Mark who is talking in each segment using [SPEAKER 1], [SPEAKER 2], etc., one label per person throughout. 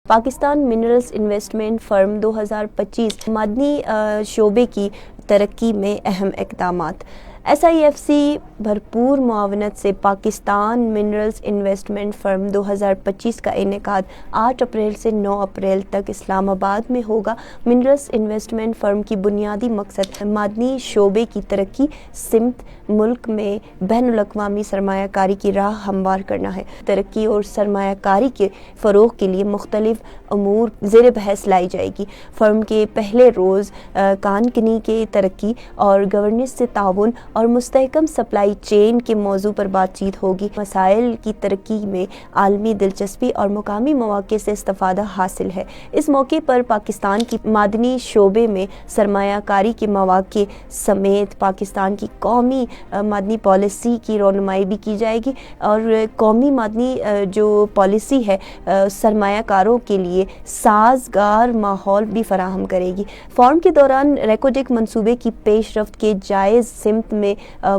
[SPEAKER 1] Pakistan minerals investment فرم 2025 معدنی شعبے کی ترقی میں اہم اقدامات۔ SIFC بھرپور معاونت سے پاکستان منرلز انویسٹمنٹ فرم 2025 کا انعقاد 8 اپریل سے 9 اپریل تک اسلام آباد میں ہوگا۔ منرلز انویسٹمنٹ فرم کی بنیادی مقصد معدنی شعبے کی ترقی سمت ملک میں بین الاقوامی سرمایہ کاری کی راہ ہموار کرنا ہے۔ ترقی اور سرمایہ کاری کے فروغ کے لیے مختلف امور زیر بحث لائی جائے گی۔ فرم کے پہلے روز کان کنی کے ترقی اور گورننس سے تعاون اور مستحکم سپلائی چین کے موضوع پر بات چیت ہوگی۔ مسائل کی ترقی میں عالمی دلچسپی اور مقامی مواقع سے استفادہ حاصل ہے۔ اس موقع پر پاکستان کی معدنی شعبے میں سرمایہ کاری کے مواقع سمیت پاکستان کی قومی معدنی پالیسی کی رونمائی بھی کی جائے گی اور قومی معدنی جو پالیسی ہے سرمایہ کاروں کے لیے سازگار ماحول بھی فراہم کرے گی۔ فورم کے دوران ریکوڈک منصوبے کی پیش رفت کے جائز سمت میں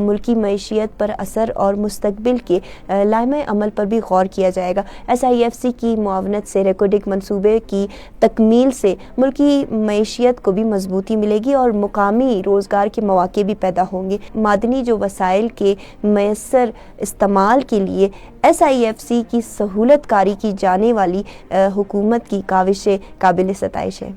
[SPEAKER 1] ملکی معیشت پر اثر اور مستقبل کے لائحہ عمل پر بھی غور کیا جائے گا۔ SIFC کی معاونت سے ریکوڈک منصوبے کی تکمیل سے ملکی معیشت کو بھی مضبوطی ملے گی اور مقامی روزگار کے مواقع بھی پیدا ہوں گے۔ معدنی جو وسائل کے میسر استعمال کے لیے SIFC کی سہولت کاری کی جانے والی حکومت کی کاوشیں قابل ستائش ہے۔